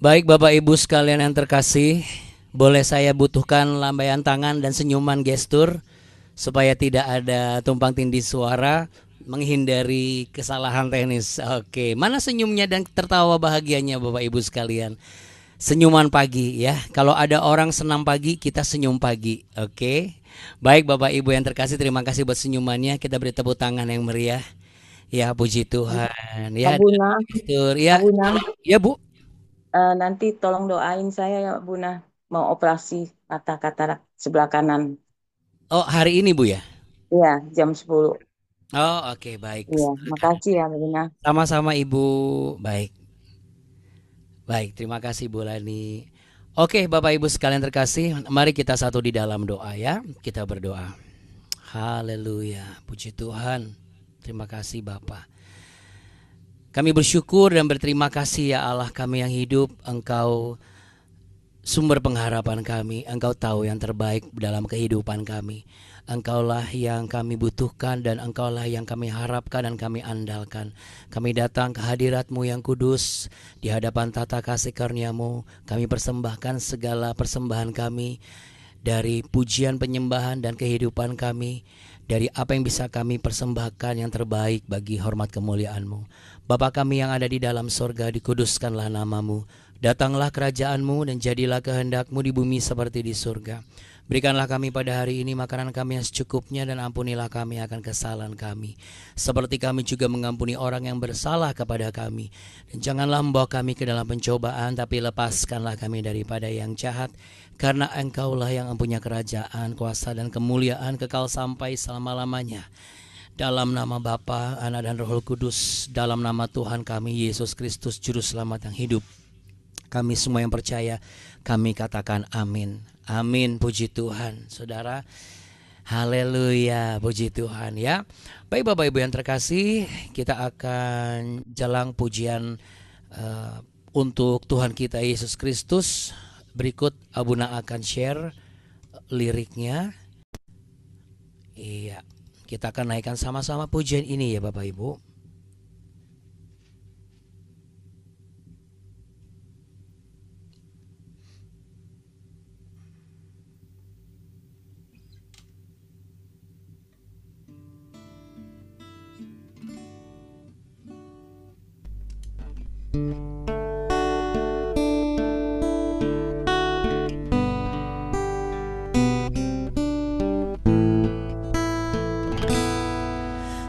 Baik Bapak Ibu sekalian yang terkasih, boleh saya butuhkan lambaian tangan dan senyuman gestur supaya tidak ada tumpang tindih suara, menghindari kesalahan teknis. Oke, mana senyumnya dan tertawa bahagianya Bapak Ibu sekalian? Senyuman pagi ya. Kalau ada orang senam pagi, kita senyum pagi. Oke. Baik Bapak Ibu yang terkasih, terima kasih buat senyumannya. Kita beri tepuk tangan yang meriah. Ya, puji Tuhan. Ya, Buna, gestur. Ya, Buna, ya Bu. nanti tolong doain saya ya Buna, mau operasi mata katarak sebelah kanan. Oh, hari ini Bu ya? Iya, jam 10. Oh, oke, baik. Iya, makasih ya Buna. Sama-sama Ibu. Baik. Baik, terima kasih Bu Lani. Oke, Bapak Ibu sekalian terkasih, mari kita satu di dalam doa ya. Kita berdoa. Haleluya. Puji Tuhan. Terima kasih Bapak. Kami bersyukur dan berterima kasih ya Allah kami yang hidup. Engkau sumber pengharapan kami. Engkau tahu yang terbaik dalam kehidupan kami. Engkaulah yang kami butuhkan dan Engkaulah yang kami harapkan dan kami andalkan. Kami datang ke hadirat-Mu yang kudus, di hadapan tata kasih karunia-Mu. Kami persembahkan segala persembahan kami, dari pujian penyembahan dan kehidupan kami, dari apa yang bisa kami persembahkan yang terbaik bagi hormat kemuliaan-Mu. Bapa kami yang ada di dalam sorga, dikuduskanlah nama-Mu. Datanglah kerajaan-Mu dan jadilah kehendak-Mu di bumi seperti di surga. Berikanlah kami pada hari ini makanan kami yang secukupnya, dan ampunilah kami akan kesalahan kami, seperti kami juga mengampuni orang yang bersalah kepada kami. Dan janganlah membawa kami ke dalam pencobaan, tapi lepaskanlah kami daripada yang jahat. Karena Engkaulah yang mempunyai kerajaan, kuasa dan kemuliaan kekal sampai selama-lamanya. Dalam nama Bapa, Anak dan Roh Kudus, dalam nama Tuhan kami Yesus Kristus Juru Selamat yang hidup, kami semua yang percaya, kami katakan amin. Amin, puji Tuhan. Saudara, haleluya, puji Tuhan ya. Baik Bapak Ibu yang terkasih, kita akan jalang pujian untuk Tuhan kita Yesus Kristus. Berikut Abuna akan share liriknya. Iya, kita akan naikkan sama-sama pujian ini ya Bapak Ibu.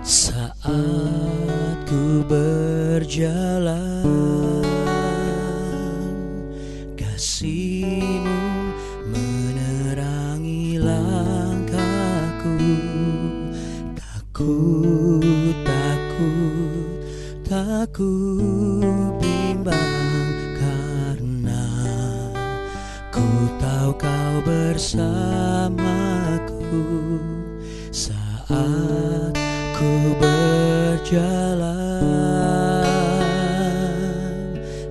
Saat ku berjalan, kasih-Mu menerangi langkahku. Takut, takut, takut bimbang, karena ku tahu Kau bersamaku. Saat ku berjalan,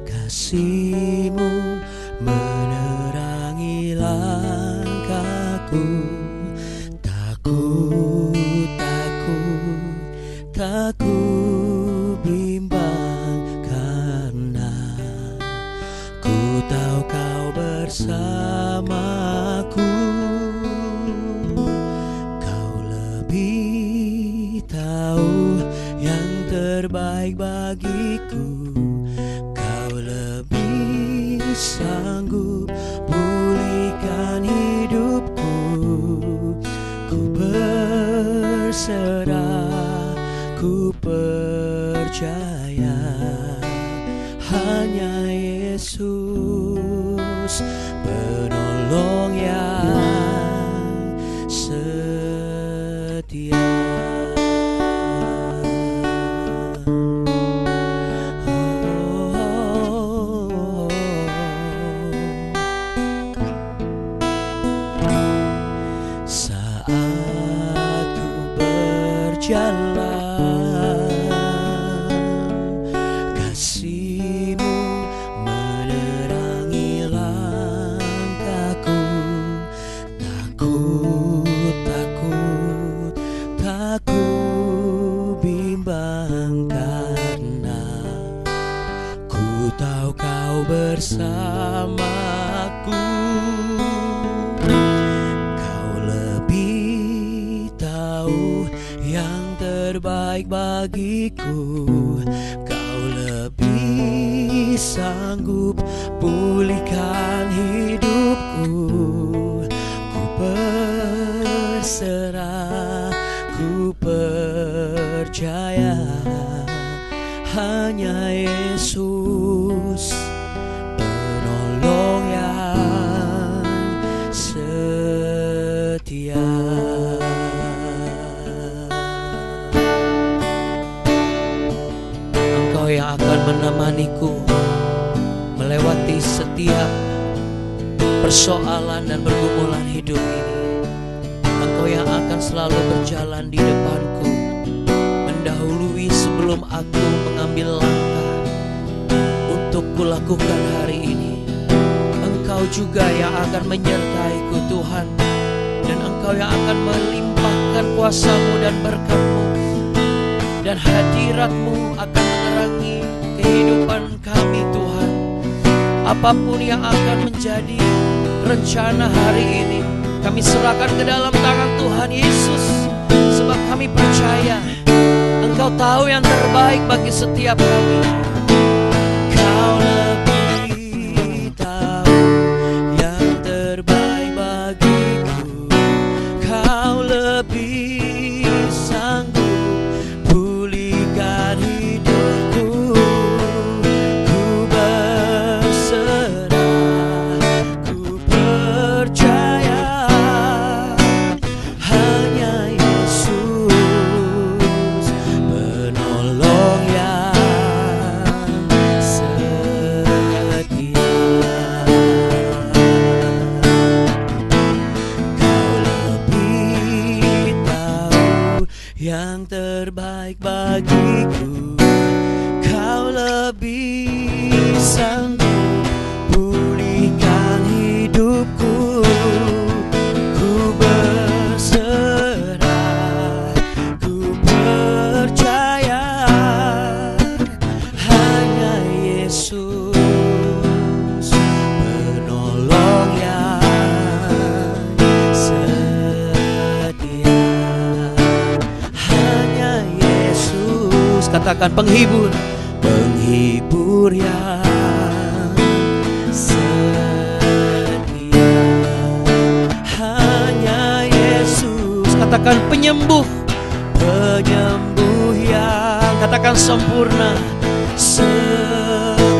kasih-Mu menerangi langkahku. Takut, takut, takut bimbang, karena ku tahu Kau bersamaku. Kau lebih tahu yang terbaik bagiku. Kau lebih sanggup pulihkan hidupku. Ku berserah, ku percaya, hanya Yesus penolong yang setia. Saat ku berjalan, kasih-Mu menerangi langkahku. Kau bersamaku. Kau lebih tahu yang terbaik bagiku. Kau lebih sanggup pulihkan hidupku. Ku berserah, ku percaya hanya Yesus penolong yang setia. Engkau yang akan menemaniku melewati setiap persoalan dan pergumulan hidup ini. Engkau yang akan selalu berjalan di depanku, mendahului sebelum aku mengambil langkah untuk kulakukan hari ini. Engkau juga yang akan menyertaiku Tuhan, dan Engkau yang akan melimpahkan kuasa-Mu dan berkat-Mu, dan hadirat-Mu akan menerangi kehidupan kami Tuhan. Apapun yang akan menjadi rencana hari ini, kami serahkan ke dalam tangan Tuhan Yesus, sebab kami percaya Engkau tahu yang terbaik bagi setiap kami. Kau lebih tahu yang terbaik bagiku. Kau lebih sanggup pulihkan hidupku. Ku berserah, ku percaya hanya Yesus penolong yang setia. Kau lebih tahu yang terbaik bagiku. Kau lebih sanggup pulihkan hidupku. Ku berserah, ku percaya hanya Yesus penolong yang setia. Hanya Yesus, katakan penghibur, penghibur yang setia. Hanya Yesus, katakan penyembuh, penyembuh yang, katakan sempurna, sempurna.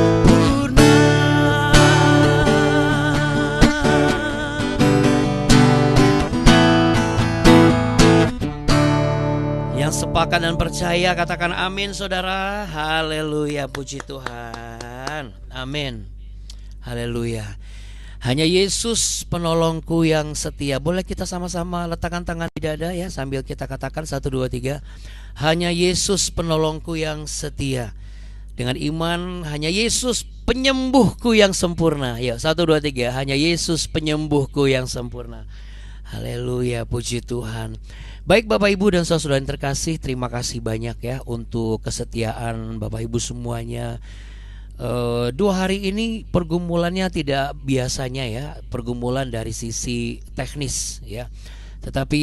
Yang sepakat dan percaya katakan amin saudara. Haleluya, puji Tuhan. Amin. Haleluya. Hanya Yesus penolongku yang setia. Boleh kita sama-sama letakkan tangan di dada ya, sambil kita katakan 1, 2, 3. Hanya Yesus penolongku yang setia. Dengan iman, hanya Yesus penyembuhku yang sempurna. Ya, 1, 2, 3. Hanya Yesus penyembuhku yang sempurna. Haleluya, puji Tuhan. Baik Bapak Ibu dan saudara yang terkasih, terima kasih banyak ya untuk kesetiaan Bapak Ibu semuanya. 2 hari ini pergumulannya tidak biasanya ya, pergumulan dari sisi teknis ya. Tetapi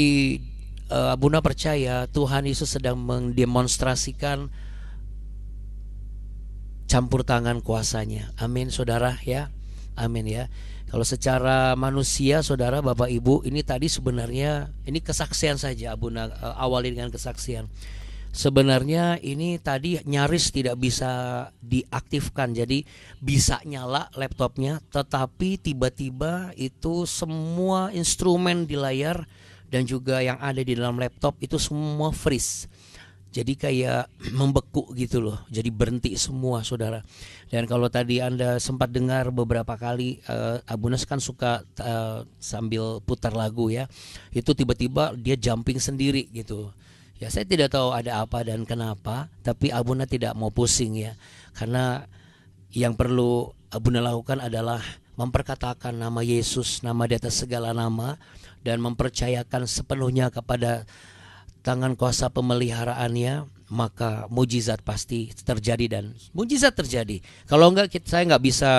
Bunda percaya Tuhan Yesus sedang mendemonstrasikan campur tangan kuasanya. Amin saudara ya. Amin ya. Kalau secara manusia saudara Bapak Ibu, ini tadi sebenarnya ini kesaksian saja, Bunda awali dengan kesaksian. Sebenarnya ini tadi nyaris tidak bisa diaktifkan, jadi bisa nyala laptopnya, tetapi tiba-tiba itu semua instrumen di layar dan juga yang ada di dalam laptop itu semua freeze. Jadi kayak membeku gitu loh, jadi berhenti semua saudara. Dan kalau tadi Anda sempat dengar beberapa kali, Abunas kan suka sambil putar lagu ya, itu tiba-tiba dia jumping sendiri gitu. Ya saya tidak tahu ada apa dan kenapa, tapi Abuna tidak mau pusing ya. Karena yang perlu Abuna lakukan adalah memperkatakan nama Yesus, nama di atas segala nama, dan mempercayakan sepenuhnya kepada tangan kuasa pemeliharaannya, maka mujizat pasti terjadi dan mujizat terjadi. Kalau enggak saya nggak bisa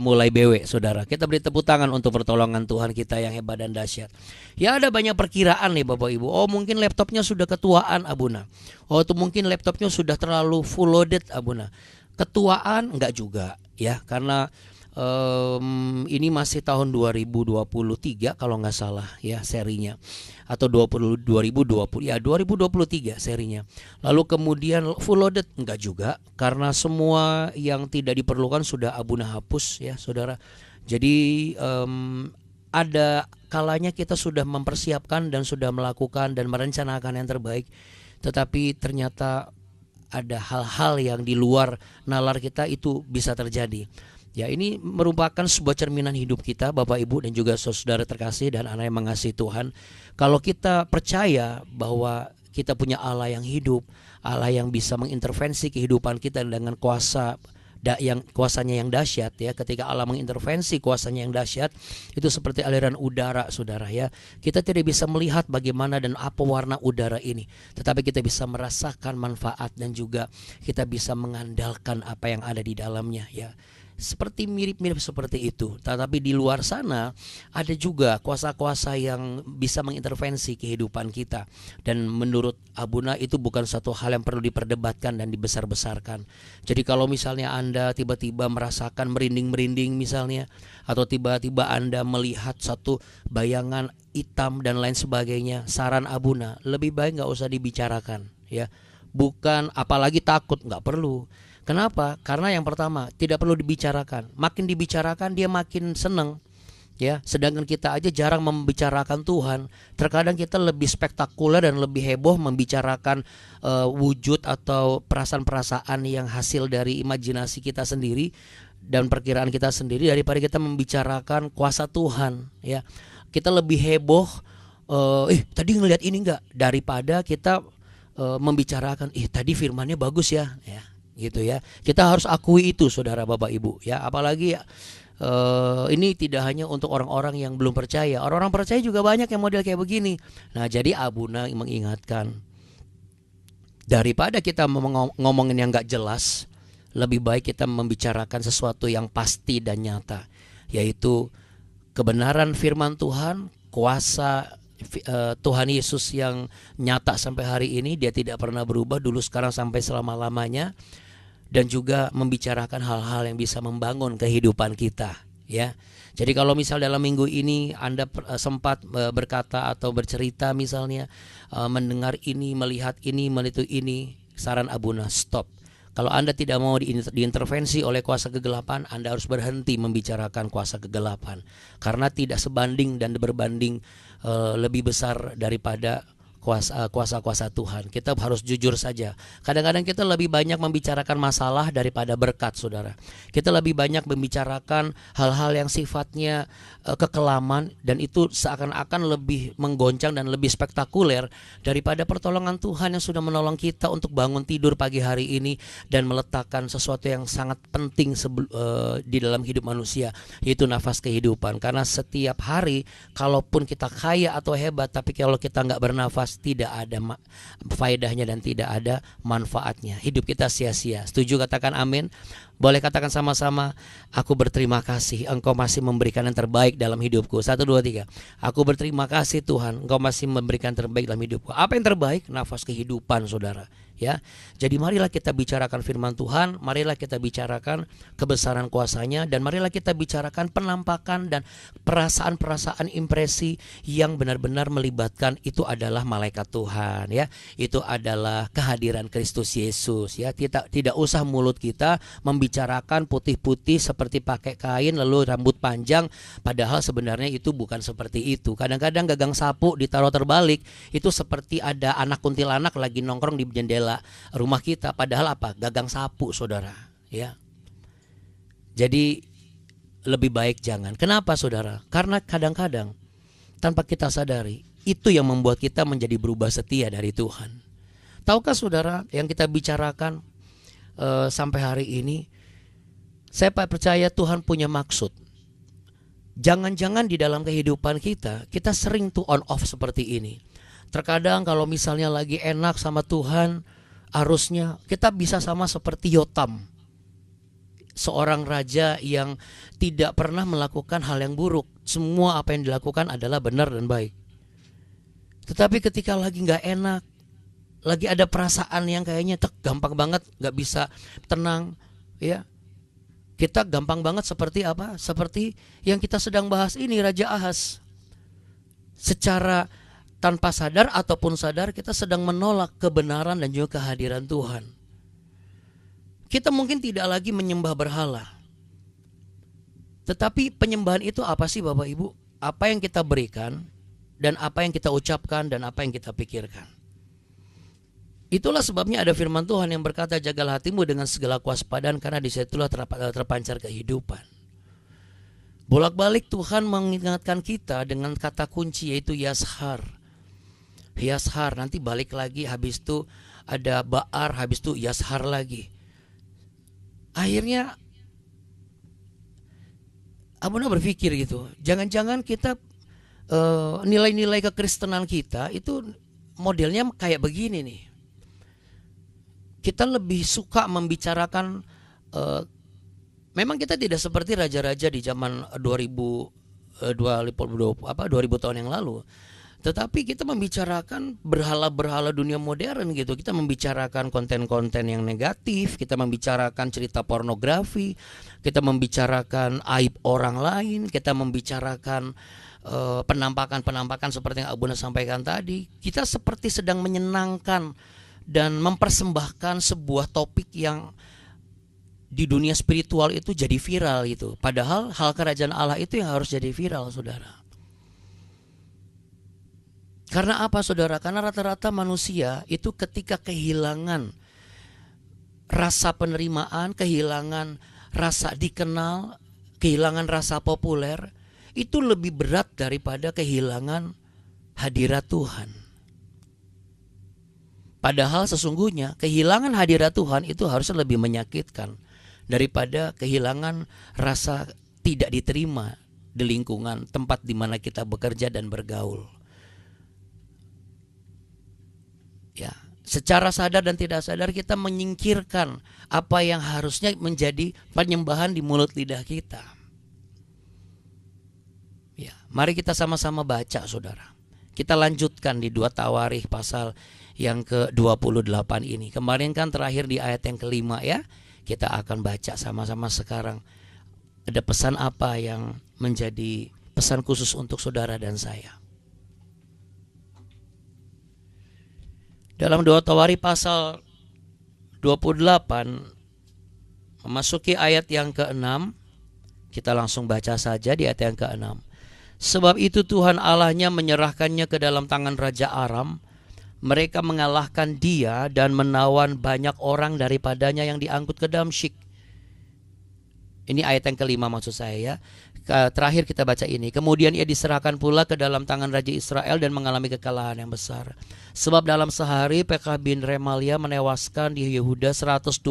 mulai BW, saudara. Kita beri tepuk tangan untuk pertolongan Tuhan kita yang hebat dan dahsyat. Ya ada banyak perkiraan nih Bapak Ibu. Oh mungkin laptopnya sudah ketuaan Abuna. Oh itu mungkin laptopnya sudah terlalu full loaded Abuna. Ketuaan enggak juga ya, karena ini masih tahun 2023 kalau nggak salah ya serinya, atau 2020 ya 2023 serinya. Lalu kemudian full loaded enggak juga, karena semua yang tidak diperlukan sudah Abuna hapus ya saudara. Jadi ada kalanya kita sudah mempersiapkan dan sudah melakukan dan merencanakan yang terbaik, tetapi ternyata ada hal-hal yang di luar nalar kita itu bisa terjadi. Ya ini merupakan sebuah cerminan hidup kita Bapak Ibu dan juga saudara terkasih dan anak yang mengasihi Tuhan. Kalau kita percaya bahwa kita punya Allah yang hidup, Allah yang bisa mengintervensi kehidupan kita dengan kuasanya yang dahsyat ya. Ketika Allah mengintervensi kuasanya yang dahsyat, itu seperti aliran udara saudara ya. Kita tidak bisa melihat bagaimana dan apa warna udara ini, tetapi kita bisa merasakan manfaat dan juga kita bisa mengandalkan apa yang ada di dalamnya ya. Seperti mirip-mirip seperti itu. Tetapi di luar sana ada juga kuasa-kuasa yang bisa mengintervensi kehidupan kita. Dan menurut Abuna itu bukan satu hal yang perlu diperdebatkan dan dibesar-besarkan. Jadi kalau misalnya Anda tiba-tiba merasakan merinding-merinding misalnya, atau tiba-tiba Anda melihat satu bayangan hitam dan lain sebagainya, saran Abuna lebih baik nggak usah dibicarakan ya. Bukan apalagi takut, nggak perlu. Kenapa? Karena yang pertama tidak perlu dibicarakan. Makin dibicarakan dia makin seneng ya. Sedangkan kita aja jarang membicarakan Tuhan. Terkadang kita lebih spektakuler dan lebih heboh membicarakan wujud atau perasaan-perasaan yang hasil dari imajinasi kita sendiri dan perkiraan kita sendiri, daripada kita membicarakan kuasa Tuhan ya. Kita lebih heboh tadi ngelihat ini enggak, daripada kita membicarakan tadi firmannya bagus ya gitu ya. Kita harus akui itu saudara Bapak Ibu ya. Apalagi ini tidak hanya untuk orang-orang yang belum percaya, orang-orang percaya juga banyak yang model kayak begini. Nah jadi Abuna mengingatkan, daripada kita ngomongin yang gak jelas, lebih baik kita membicarakan sesuatu yang pasti dan nyata, yaitu kebenaran firman Tuhan, kuasa Tuhan Yesus yang nyata sampai hari ini. Dia tidak pernah berubah, dulu sekarang sampai selama-lamanya. Dan juga membicarakan hal-hal yang bisa membangun kehidupan kita ya. Jadi kalau misal dalam minggu ini Anda sempat berkata atau bercerita misalnya, mendengar ini, melihat ini, melihat ini, saran Abuna stop. Kalau Anda tidak mau diintervensi oleh kuasa kegelapan, Anda harus berhenti membicarakan kuasa kegelapan, karena tidak sebanding dan berbanding lebih besar daripada kuasa-kuasa Tuhan. Kita harus jujur saja. Kadang-kadang kita lebih banyak membicarakan masalah daripada berkat saudara. Kita lebih banyak membicarakan hal-hal yang sifatnya kekelaman, dan itu seakan-akan lebih menggoncang dan lebih spektakuler daripada pertolongan Tuhan yang sudah menolong kita untuk bangun tidur pagi hari ini dan meletakkan sesuatu yang sangat penting di dalam hidup manusia, yaitu nafas kehidupan. Karena setiap hari kalaupun kita kaya atau hebat, tapi kalau kita nggak bernafas, tidak ada faedahnya dan tidak ada manfaatnya. Hidup kita sia-sia. Setuju? Katakan amin. Boleh katakan sama-sama, aku berterima kasih Engkau masih memberikan yang terbaik dalam hidupku. 1, 2, 3. Aku berterima kasih Tuhan, Engkau masih memberikan yang terbaik dalam hidupku. Apa yang terbaik? Nafas kehidupan saudara ya. Jadi marilah kita bicarakan firman Tuhan, marilah kita bicarakan kebesaran kuasanya, dan marilah kita bicarakan penampakan dan perasaan-perasaan impresi yang benar-benar melibatkan itu adalah malaikat Tuhan ya. Itu adalah kehadiran Kristus Yesus ya. Tidak usah mulut kita membicarakan putih-putih seperti pakai kain lalu rambut panjang, padahal sebenarnya itu bukan seperti itu. Kadang-kadang gagang sapu ditaruh terbalik, itu seperti ada anak kuntilanak lagi nongkrong di jendela rumah kita, padahal apa? Gagang sapu saudara ya. Jadi lebih baik jangan. Kenapa saudara? Karena kadang-kadang tanpa kita sadari, itu yang membuat kita menjadi berubah setia dari Tuhan. Tahukah saudara, yang kita bicarakan sampai hari ini, saya percaya Tuhan punya maksud. Jangan-jangan di dalam kehidupan kita sering tuh on off seperti ini. Terkadang kalau misalnya lagi enak sama Tuhan, arusnya. Kita bisa sama seperti Yotam, seorang raja yang tidak pernah melakukan hal yang buruk. Semua apa yang dilakukan adalah benar dan baik. Tetapi ketika lagi nggak enak, lagi ada perasaan yang kayaknya gampang banget nggak bisa tenang, ya, kita gampang banget seperti apa? Seperti yang kita sedang bahas ini, Raja Ahaz. Secara tanpa sadar ataupun sadar, kita sedang menolak kebenaran dan juga kehadiran Tuhan. Kita mungkin tidak lagi menyembah berhala. Tetapi penyembahan itu apa sih Bapak Ibu? Apa yang kita berikan, dan apa yang kita ucapkan, dan apa yang kita pikirkan. Itulah sebabnya ada firman Tuhan yang berkata, jagalah hatimu dengan segala kewaspadaan, karena disitulah terpancar kehidupan. Bolak-balik Tuhan mengingatkan kita dengan kata kunci, yaitu Yashar. Yashar, nanti balik lagi, habis itu ada Ba'ar, habis itu Yashar lagi. Akhirnya Abuna berpikir gitu, jangan-jangan kita nilai-nilai kekristenan kita itu modelnya kayak begini nih. Kita lebih suka membicarakan, memang kita tidak seperti raja-raja di zaman 2000 tahun yang lalu. Tetapi kita membicarakan berhala-berhala dunia modern gitu. Kita membicarakan konten-konten yang negatif, kita membicarakan cerita pornografi, kita membicarakan aib orang lain, kita membicarakan penampakan-penampakan seperti yang Abuna sampaikan tadi. Kita seperti sedang menyenangkan dan mempersembahkan sebuah topik yang di dunia spiritual itu jadi viral gitu. Padahal hal kerajaan Allah itu yang harus jadi viral, saudara. Karena apa, saudara? Karena rata-rata manusia itu ketika kehilangan rasa penerimaan, kehilangan rasa dikenal, kehilangan rasa populer, itu lebih berat daripada kehilangan hadirat Tuhan. Padahal sesungguhnya kehilangan hadirat Tuhan itu harusnya lebih menyakitkan daripada kehilangan rasa tidak diterima di lingkungan tempat di mana kita bekerja dan bergaul. Ya, secara sadar dan tidak sadar kita menyingkirkan apa yang harusnya menjadi penyembahan di mulut lidah kita. Ya, mari kita sama-sama baca, saudara. Kita lanjutkan di 2 Tawarikh pasal yang ke-28 ini. Kemarin kan terakhir di ayat yang ke-5 ya. Kita akan baca sama-sama sekarang. Ada pesan apa yang menjadi pesan khusus untuk saudara dan saya. Dalam 2 Tawarikh pasal 28 memasuki ayat yang ke-6, kita langsung baca saja di ayat yang ke-6. Sebab itu Tuhan Allahnya menyerahkannya ke dalam tangan Raja Aram. Mereka mengalahkan dia dan menawan banyak orang daripadanya yang diangkut ke Damsyik. Ini ayat yang ke-5 maksud saya ya. Terakhir kita baca ini. Kemudian ia diserahkan pula ke dalam tangan Raja Israel dan mengalami kekalahan yang besar. Sebab dalam sehari Pekah bin Remalia menewaskan di Yehuda 120.000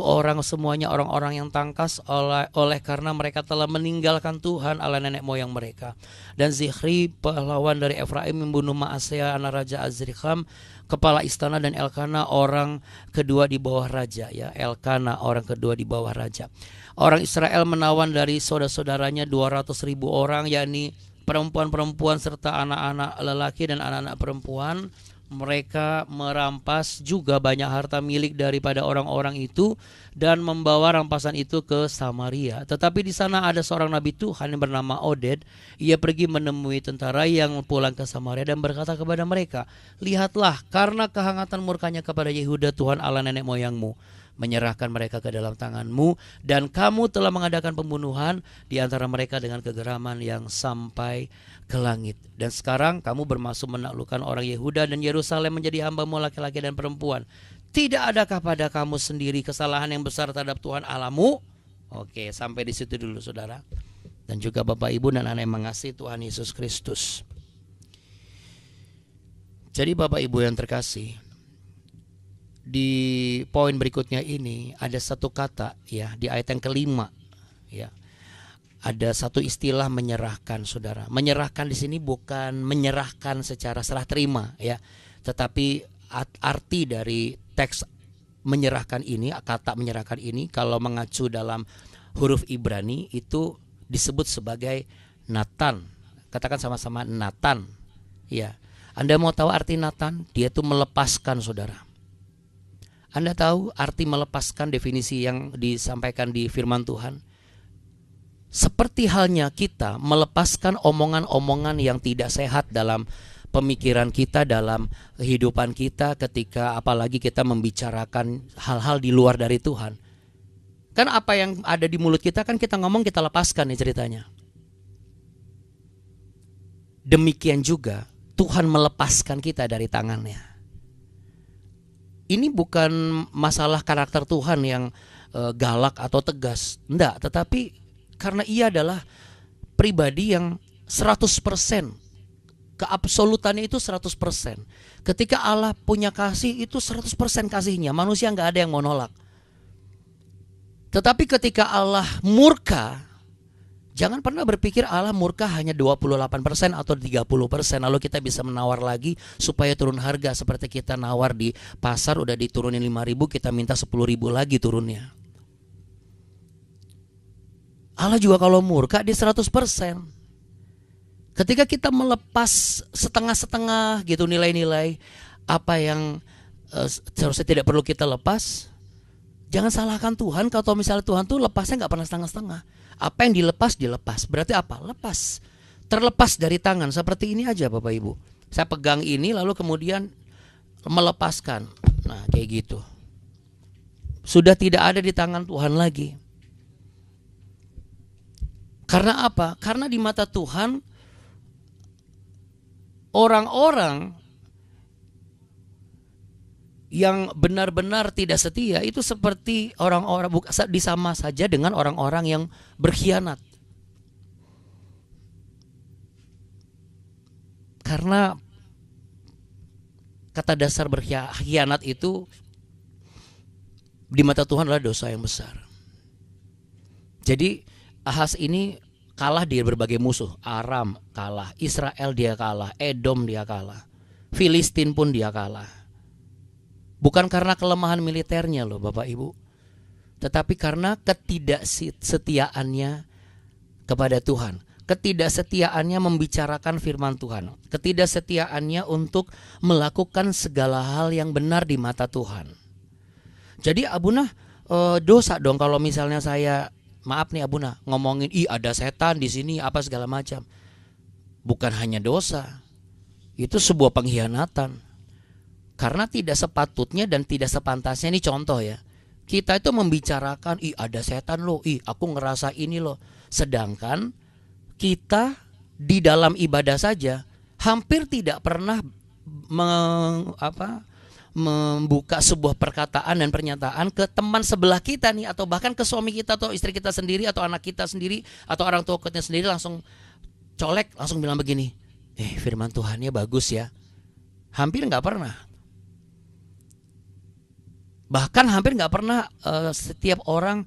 orang, semuanya orang-orang yang tangkas oleh karena mereka telah meninggalkan Tuhan Allah nenek moyang mereka. Dan Zichri pahlawan dari Efraim membunuh Ma'aseah anak Raja Azrikam kepala istana, dan Elkana orang kedua di bawah raja ya. Elkana orang kedua di bawah raja. Orang Israel menawan dari saudara-saudaranya 200.000 orang, yakni perempuan-perempuan serta anak-anak lelaki dan anak-anak perempuan. Mereka merampas juga banyak harta milik daripada orang-orang itu dan membawa rampasan itu ke Samaria. Tetapi di sana ada seorang nabi Tuhan yang bernama Oded. Ia pergi menemui tentara yang pulang ke Samaria dan berkata kepada mereka, lihatlah, karena kehangatan murkanya kepada Yehuda, Tuhan Allah nenek moyangmu menyerahkan mereka ke dalam tanganmu, dan kamu telah mengadakan pembunuhan di antara mereka dengan kegeraman yang sampai ke langit. Dan sekarang kamu bermaksud menaklukkan orang Yehuda dan Yerusalem menjadi hambamu laki-laki dan perempuan. Tidak adakah pada kamu sendiri kesalahan yang besar terhadap Tuhan Allahmu? Oke, sampai di situ dulu saudara. Dan juga Bapak Ibu dan anak yang mengasihi Tuhan Yesus Kristus. Jadi Bapak Ibu yang terkasih, di poin berikutnya ini ada satu kata ya, di ayat yang ke-5 ya. Ada satu istilah menyerahkan, saudara. Menyerahkan di sini bukan menyerahkan secara serah terima ya, tetapi arti dari teks menyerahkan ini, kata menyerahkan ini kalau mengacu dalam huruf Ibrani itu disebut sebagai Natan. Katakan sama-sama Natan. Ya. Anda mau tahu arti Natan? Dia itu melepaskan, saudara. Anda tahu arti melepaskan, definisi yang disampaikan di firman Tuhan? Seperti halnya kita melepaskan omongan-omongan yang tidak sehat dalam pemikiran kita, dalam kehidupan kita, ketika apalagi kita membicarakan hal-hal di luar dari Tuhan. Kan apa yang ada di mulut kita kan kita ngomong, kita lepaskan nih ceritanya. Demikian juga Tuhan melepaskan kita dari tangannya. Ini bukan masalah karakter Tuhan yang galak atau tegas, enggak, tetapi karena Ia adalah pribadi yang 100%, keabsolutannya itu 100%. Ketika Allah punya kasih itu 100% kasihnya, manusia nggak ada yang mau nolak. Tetapi ketika Allah murka, jangan pernah berpikir Allah murka hanya 28% atau 30%, lalu kita bisa menawar lagi supaya turun harga. Seperti kita nawar di pasar udah diturunin 5.000, kita minta 10.000 lagi turunnya. Allah juga kalau murka di 100%. Ketika kita melepas setengah-setengah gitu nilai-nilai apa yang seharusnya tidak perlu kita lepas, jangan salahkan Tuhan kalau misalnya Tuhan tuh lepasnya nggak pernah setengah-setengah. Apa yang dilepas, berarti apa? Lepas, terlepas dari tangan. Seperti ini aja Bapak Ibu, saya pegang ini lalu kemudian melepaskan. Nah kayak gitu, sudah tidak ada di tangan Tuhan lagi. Karena apa? Karena di mata Tuhan, orang-orang yang benar-benar tidak setia itu seperti orang-orang, disama saja dengan orang-orang yang berkhianat. Karena kata dasar berkhianat itu di mata Tuhan adalah dosa yang besar. Jadi Ahaz ini kalah di berbagai musuh. Aram kalah, Israel dia kalah, Edom dia kalah, Filistin pun dia kalah. Bukan karena kelemahan militernya loh Bapak Ibu, tetapi karena ketidaksetiaannya kepada Tuhan. Ketidaksetiaannya membicarakan firman Tuhan. Ketidaksetiaannya untuk melakukan segala hal yang benar di mata Tuhan. Jadi Abuna dosa dong kalau misalnya saya, maaf nih Abuna, ngomongin ada setan di sini apa segala macam. Bukan hanya dosa, itu sebuah pengkhianatan. Karena tidak sepatutnya dan tidak sepantasnya, ini contoh ya, kita itu membicarakan ada setan loh, aku ngerasa ini loh. Sedangkan kita di dalam ibadah saja hampir tidak pernah membuka sebuah perkataan dan pernyataan ke teman sebelah kita nih, atau bahkan ke suami kita atau istri kita sendiri atau anak kita sendiri atau orang tua kita sendiri, langsung colek, langsung bilang begini, firman Tuhannya bagus ya. Hampir nggak pernah. Bahkan hampir nggak pernah setiap orang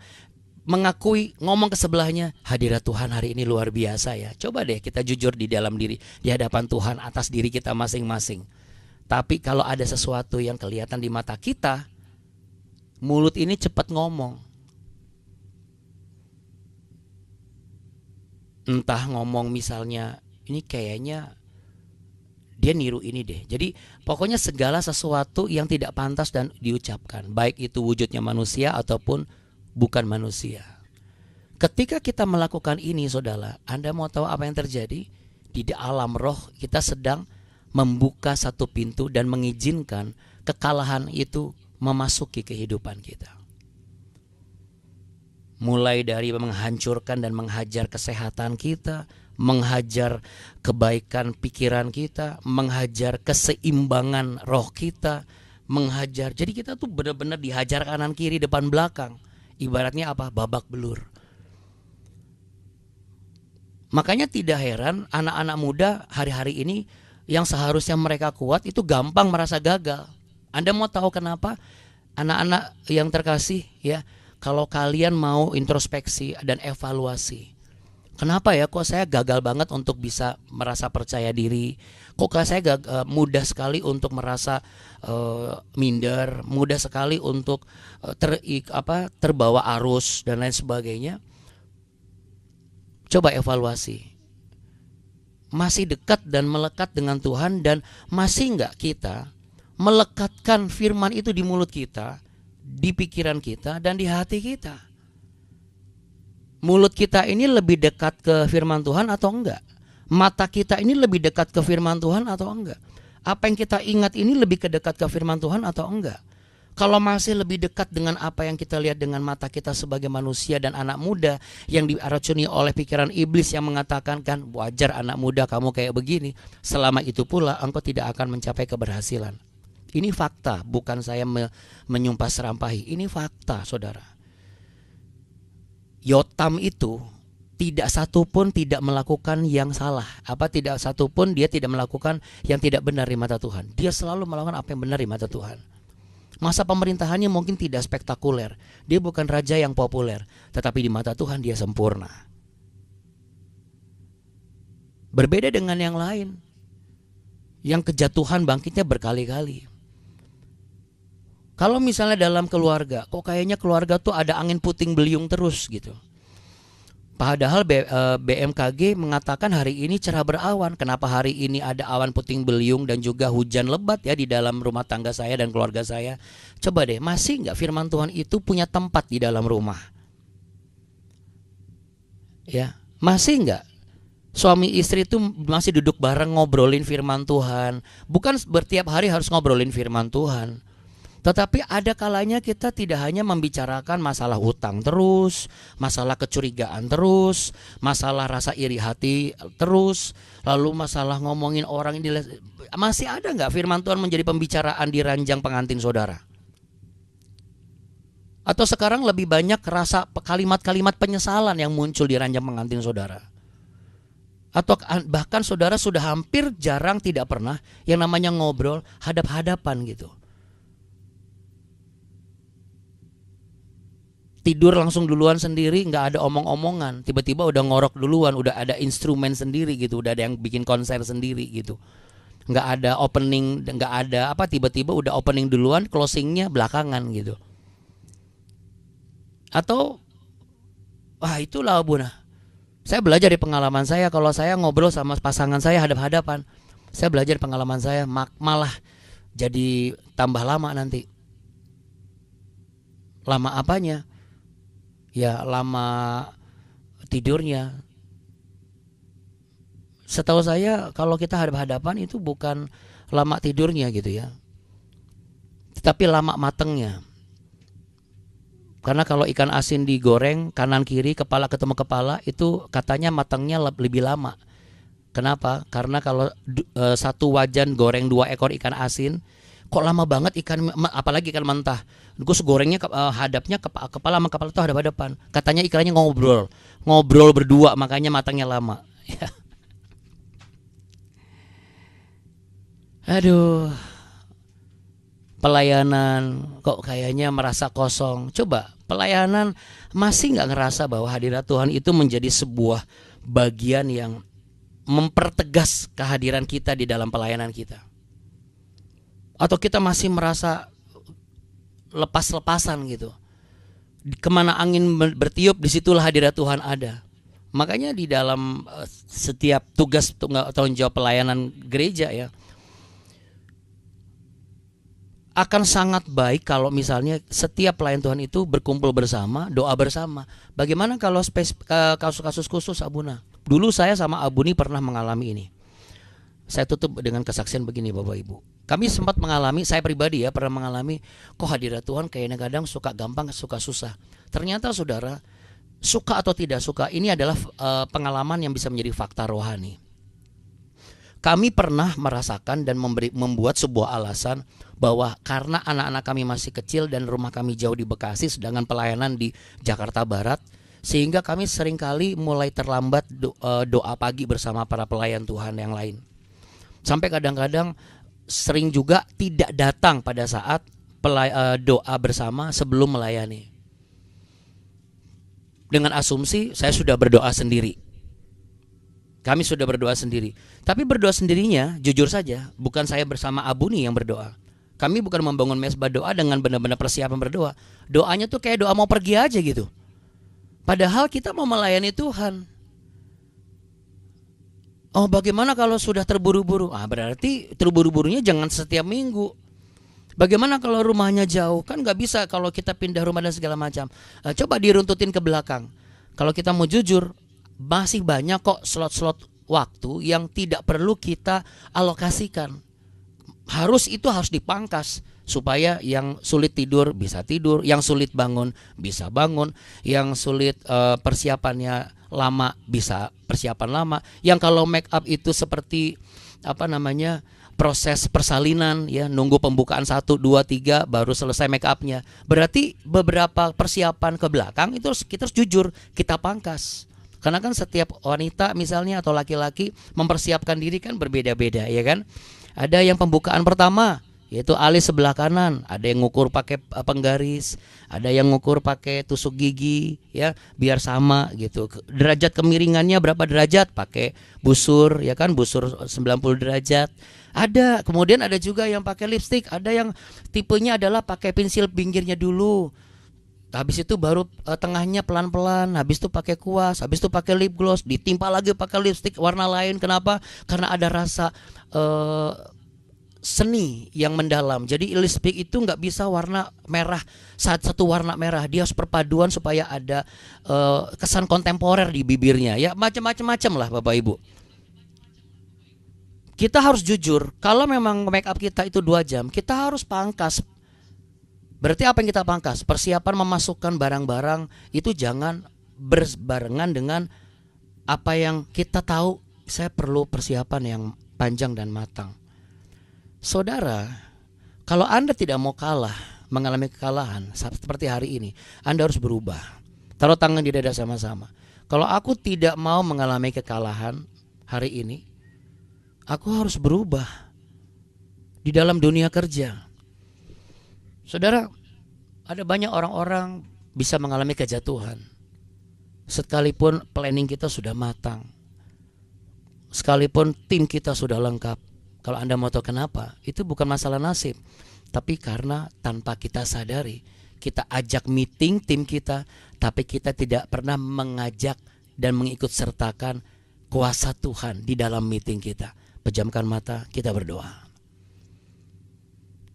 mengakui, ngomong ke sebelahnya, hadirat Tuhan hari ini luar biasa ya. Coba deh kita jujur di dalam diri, di hadapan Tuhan atas diri kita masing-masing. Tapi kalau ada sesuatu yang kelihatan di mata kita, mulut ini cepat ngomong. Entah ngomong misalnya, ini kayaknya dia niru ini deh. Jadi pokoknya segala sesuatu yang tidak pantas dan diucapkan, baik itu wujudnya manusia ataupun bukan manusia. Ketika kita melakukan ini, saudara, Anda mau tahu apa yang terjadi? Di alam roh kita sedang membuka satu pintu dan mengizinkan kekalahan itu memasuki kehidupan kita. Mulai dari menghancurkan dan menghajar kesehatan kita, menghajar kebaikan pikiran kita, menghajar keseimbangan roh kita, menghajar. Jadi kita tuh benar-benar dihajar kanan kiri depan belakang. Ibaratnya apa? Babak belur. Makanya tidak heran anak-anak muda hari-hari ini yang seharusnya mereka kuat itu gampang merasa gagal. Anda mau tahu kenapa? Anak-anak yang terkasih ya, kalau kalian mau introspeksi dan evaluasi, Kenapa ya kok saya gagal banget untuk bisa merasa percaya diri? Kok saya mudah sekali untuk merasa minder, mudah sekali untuk terbawa arus dan lain sebagainya? Coba evaluasi. Masih dekat dan melekat dengan Tuhan, dan masih enggak kita melekatkan firman itu di mulut kita, di pikiran kita, dan di hati kita? Mulut kita ini lebih dekat ke firman Tuhan atau enggak? Mata kita ini lebih dekat ke firman Tuhan atau enggak? Apa yang kita ingat ini lebih dekat ke firman Tuhan atau enggak? Kalau masih lebih dekat dengan apa yang kita lihat dengan mata kita sebagai manusia dan anak muda yang diracuni oleh pikiran iblis yang mengatakan, kan wajar anak muda kamu kayak begini, selama itu pula engkau tidak akan mencapai keberhasilan. Ini fakta, bukan saya menyumpah serampahi. Ini fakta, saudara. Yotam itu tidak satu pun tidak melakukan yang salah. Tidak satu pun dia tidak melakukan yang tidak benar di mata Tuhan. Dia selalu melakukan apa yang benar di mata Tuhan. Masa pemerintahannya mungkin tidak spektakuler. Dia bukan raja yang populer, tetapi di mata Tuhan dia sempurna. Berbeda dengan yang lain, yang kejatuhan bangkitnya berkali-kali. Kalau misalnya dalam keluarga, kok kayaknya keluarga tuh ada angin puting beliung terus gitu. Padahal BMKG mengatakan hari ini cerah berawan. Kenapa hari ini ada awan puting beliung dan juga hujan lebat ya di dalam rumah tangga saya dan keluarga saya? Coba deh, masih nggak firman Tuhan itu punya tempat di dalam rumah? Ya, masih nggak? Suami istri itu masih duduk bareng ngobrolin firman Tuhan. Bukan setiap hari harus ngobrolin firman Tuhan. Tetapi ada kalanya kita tidak hanya membicarakan masalah hutang terus, masalah kecurigaan terus, masalah rasa iri hati terus, lalu masalah ngomongin orang ini. Masih ada nggak firman Tuhan menjadi pembicaraan di ranjang pengantin saudara? Atau sekarang lebih banyak rasa kalimat-kalimat penyesalan yang muncul di ranjang pengantin saudara? Atau bahkan saudara sudah hampir jarang tidak pernah yang namanya ngobrol hadap-hadapan gitu. Tidur langsung duluan sendiri, nggak ada omong-omongan. Tiba-tiba udah ngorok duluan, udah ada instrumen sendiri gitu, udah ada yang bikin konser sendiri gitu. Nggak ada opening, nggak ada tiba-tiba udah opening duluan, closingnya belakangan gitu. Atau, itulah Buna. Saya belajar dari pengalaman saya, kalau saya ngobrol sama pasangan saya hadap-hadapan, saya belajar pengalaman saya malah jadi tambah lama nanti. Lama apanya? Ya lama tidurnya. Setahu saya kalau kita hadap-hadapan itu bukan lama tidurnya gitu ya, tetapi lama matengnya. Karena kalau ikan asin digoreng kanan kiri, kepala ketemu kepala, itu katanya matangnya lebih lama. Kenapa? Karena kalau satu wajan goreng 2 ekor ikan asin, kok lama banget apalagi ikan mentah. Gus gorengnya hadapnya kepala sama kepala itu hadap-hadapan. Katanya ikannya ngobrol berdua, makanya matangnya lama. Aduh, pelayanan kok kayaknya merasa kosong. Coba pelayanan masih nggak ngerasa bahwa hadirat Tuhan itu menjadi sebuah bagian yang mempertegas kehadiran kita di dalam pelayanan kita? Atau kita masih merasa lepas-lepasan gitu? Kemana angin bertiup, disitulah hadirat Tuhan ada. Makanya di dalam setiap tugas tanggung jawab pelayanan gereja ya, akan sangat baik kalau misalnya setiap pelayan Tuhan itu berkumpul bersama, doa bersama. Bagaimana kalau kasus-kasus khusus Abuna? Dulu saya sama Abuni pernah mengalami ini. Saya tutup dengan kesaksian begini Bapak Ibu. Kami sempat mengalami, saya pribadi ya pernah mengalami, kok hadirat Tuhan kayaknya kadang suka gampang, suka susah. Ternyata saudara, suka atau tidak suka, ini adalah pengalaman yang bisa menjadi fakta rohani. Kami pernah merasakan dan membuat sebuah alasan bahwa karena anak-anak kami masih kecil dan rumah kami jauh di Bekasi, sedangkan pelayanan di Jakarta Barat, sehingga kami seringkali mulai terlambat doa pagi bersama para pelayan Tuhan yang lain. Sampai kadang-kadang sering juga tidak datang pada saat doa bersama sebelum melayani. Dengan asumsi saya sudah berdoa sendiri. Kami sudah berdoa sendiri. Tapi berdoa sendirinya, jujur saja, bukan saya bersama Abu nih yang berdoa. Kami bukan membangun mesbah doa dengan benar-benar persiapan berdoa. Doanya tuh kayak doa mau pergi aja gitu. Padahal kita mau melayani Tuhan. Oh, bagaimana kalau sudah terburu-buru? Berarti terburu-burunya jangan setiap minggu. Bagaimana kalau rumahnya jauh? Kan gak bisa kalau kita pindah rumah dan segala macam. Coba diruntutin ke belakang. Kalau kita mau jujur, masih banyak kok slot-slot waktu yang tidak perlu kita alokasikan. Harus dipangkas supaya yang sulit tidur bisa tidur, yang sulit bangun bisa bangun, yang sulit persiapannya lama bisa persiapan lama. Yang kalau make up itu seperti proses persalinan ya, nunggu pembukaan 1, 2, 3 baru selesai make upnya. Berarti beberapa persiapan ke belakang itu kita harus jujur, kita pangkas. Karena kan setiap wanita misalnya atau laki-laki mempersiapkan diri kan berbeda-beda ya kan. Ada yang pembukaan pertama yaitu alis sebelah kanan, ada yang ngukur pakai penggaris, ada yang ngukur pakai tusuk gigi ya, biar sama gitu. Derajat kemiringannya berapa derajat pakai busur ya kan, busur 90 derajat. Ada, kemudian ada juga yang pakai lipstick, ada yang tipenya adalah pakai pensil pinggirnya dulu. Habis itu baru tengahnya pelan-pelan, habis itu pakai kuas, habis itu pakai lip gloss, ditimpa lagi pakai lipstick warna lain. Kenapa? Karena ada rasa seni yang mendalam. Jadi lipstick itu nggak bisa warna merah, satu warna merah. Dia harus perpaduan supaya ada kesan kontemporer di bibirnya. Ya macam-macam lah Bapak Ibu. Kita harus jujur, kalau memang make up kita itu 2 jam, kita harus pangkas. Berarti apa yang kita pangkas? Persiapan memasukkan barang-barang itu jangan berbarengan dengan apa yang kita tahu. Saya perlu persiapan yang panjang dan matang. Saudara, kalau Anda tidak mau kalah, mengalami kekalahan seperti hari ini, Anda harus berubah. Taruh tangan di dada sama-sama. Kalau aku tidak mau mengalami kekalahan hari ini, aku harus berubah di dalam dunia kerja. Saudara, ada banyak orang-orang bisa mengalami kejatuhan sekalipun planning kita sudah matang, sekalipun tim kita sudah lengkap. Kalau Anda mau tahu kenapa, itu bukan masalah nasib, tapi karena tanpa kita sadari, kita ajak meeting tim kita, tapi kita tidak pernah mengajak dan mengikut sertakan kuasa Tuhan di dalam meeting kita. Pejamkan mata, kita berdoa.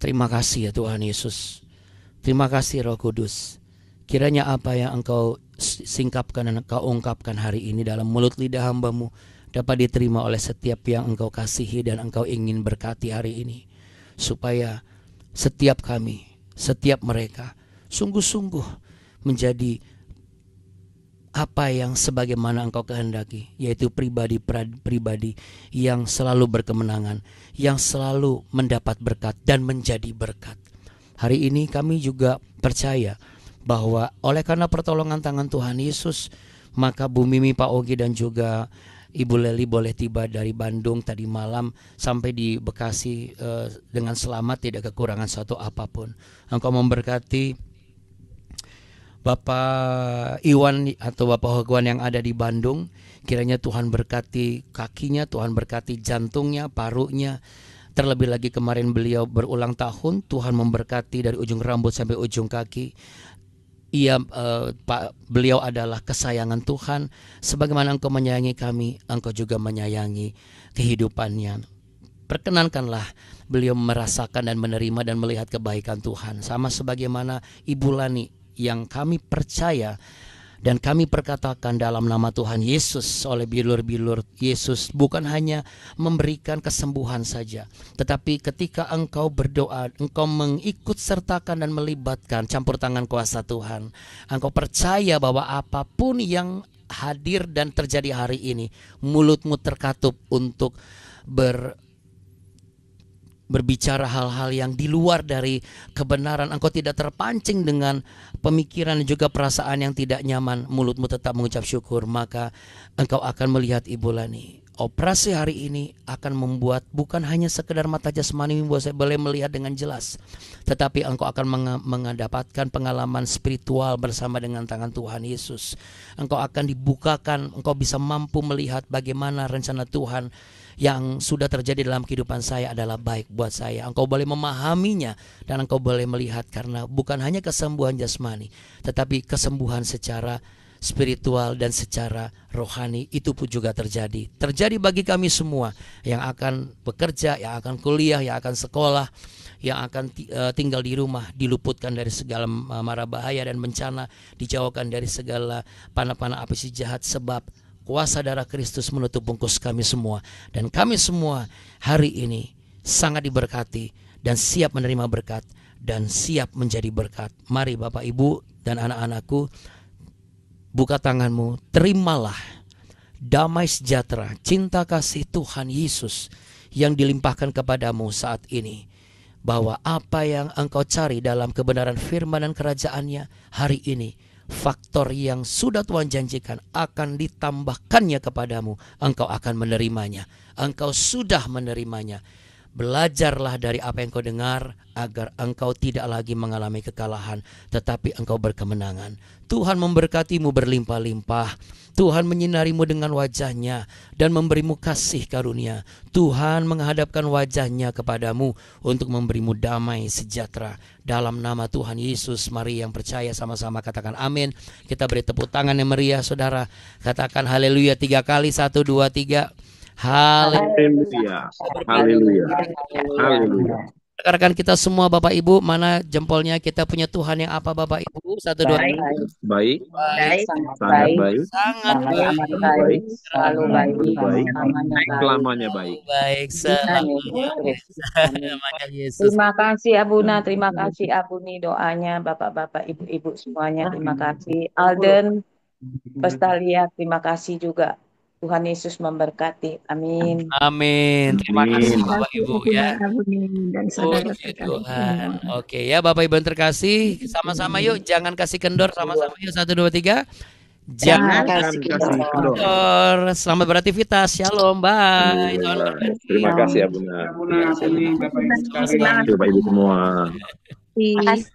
Terima kasih ya Tuhan Yesus. Terima kasih Roh Kudus. Kiranya apa yang Engkau singkapkan dan Engkau ungkapkan hari ini dalam mulut lidah hamba-Mu dapat diterima oleh setiap yang Engkau kasihi dan Engkau ingin berkati hari ini. Supaya setiap kami, setiap mereka sungguh-sungguh menjadi apa yang sebagaimana Engkau kehendaki, yaitu pribadi-pribadi yang selalu berkemenangan, yang selalu mendapat berkat dan menjadi berkat. Hari ini kami juga percaya bahwa oleh karena pertolongan tangan Tuhan Yesus, maka Bu Mimi, Pak Ogi dan juga Ibu Leli boleh tiba dari Bandung tadi malam sampai di Bekasi dengan selamat, tidak kekurangan suatu apapun. Engkau memberkati Bapak Iwan atau Bapak Hogwan yang ada di Bandung. Kiranya Tuhan berkati kakinya, Tuhan berkati jantungnya, parunya. Terlebih lagi kemarin beliau berulang tahun, Tuhan memberkati dari ujung rambut sampai ujung kaki. Beliau adalah kesayangan Tuhan. Sebagaimana Engkau menyayangi kami, Engkau juga menyayangi kehidupannya. Perkenankanlah beliau merasakan dan menerima dan melihat kebaikan Tuhan, sama sebagaimana Ibu Lani yang kami percaya dan kami perkatakan dalam nama Tuhan Yesus oleh bilur-bilur Yesus, bukan hanya memberikan kesembuhan saja, tetapi ketika Engkau berdoa, Engkau mengikut sertakan dan melibatkan campur tangan kuasa Tuhan. Engkau percaya bahwa apapun yang hadir dan terjadi hari ini, mulutmu terkatup untuk berbicara hal-hal yang di luar dari kebenaran. Engkau tidak terpancing dengan pemikiran dan juga perasaan yang tidak nyaman. Mulutmu tetap mengucap syukur. Maka engkau akan melihat Ibu Lani operasi hari ini akan membuat bukan hanya sekedar mata jasmani membuat saya boleh melihat dengan jelas, tetapi engkau akan mendapatkan pengalaman spiritual bersama dengan tangan Tuhan Yesus. Engkau akan dibukakan, engkau bisa mampu melihat bagaimana rencana Tuhan yang sudah terjadi dalam kehidupan saya adalah baik buat saya. Engkau boleh memahaminya dan engkau boleh melihat, karena bukan hanya kesembuhan jasmani, tetapi kesembuhan secara spiritual dan secara rohani itu pun juga terjadi. Terjadi bagi kami semua yang akan bekerja, yang akan kuliah, yang akan sekolah, yang akan tinggal di rumah, diluputkan dari segala mara bahaya dan bencana, dijauhkan dari segala panah-panah api si jahat, sebab kuasa darah Kristus menutup bungkus kami semua. Dan kami semua hari ini sangat diberkati dan siap menerima berkat dan siap menjadi berkat. Mari Bapak Ibu dan anak-anakku, buka tanganmu, terimalah damai sejahtera, cinta kasih Tuhan Yesus yang dilimpahkan kepadamu saat ini. Bahwa apa yang engkau cari dalam kebenaran firman dan kerajaannya hari ini, faktor yang sudah Tuhan janjikan akan ditambahkannya kepadamu. Engkau akan menerimanya. Engkau sudah menerimanya. Belajarlah dari apa yang kau dengar agar engkau tidak lagi mengalami kekalahan, tetapi engkau berkemenangan. Tuhan memberkatimu berlimpah-limpah. Tuhan menyinarimu dengan wajahnya dan memberimu kasih karunia. Tuhan menghadapkan wajahnya kepadamu untuk memberimu damai sejahtera. Dalam nama Tuhan Yesus, mari yang percaya sama-sama katakan amin. Kita beri tepuk tangan yang meriah, saudara. Katakan haleluya 3 kali, 1, 2, 3. Haleluya. Haleluya. Haleluya. Rekan-rekan kita semua, Bapak Ibu, mana jempolnya? Kita punya Tuhan yang apa, Bapak Ibu? 1, 2, 3. Baik. Sangat Sangat baik. Sangat amat baik. baik, selalu baik, Baik. selamanya Selamanya baik. Baik, selamanya. Namanya Yesus. Terima kasih Abuna, terima kasih Abuni doanya, Bapak-bapak, Ibu-ibu semuanya, terima kasih. Alden, Pestalia, terima kasih juga. Tuhan Yesus memberkati. Amin. Amin. Terima kasih Bapak Ibu ya. Dan saudara Puji Tuhan. Oke ya Bapak Ibu yang terkasih, sama-sama yuk, jangan kasih kendor, sama-sama yuk 1, 2, 3. Jangan kasih kendor. kendor. Selamat beraktivitas. Shalom. Bye. Tuhan berkati. Terima kasih Abuna. Bapak Ibu sekalian. Terima kasih Bapak Ibu semua. Terima kasih.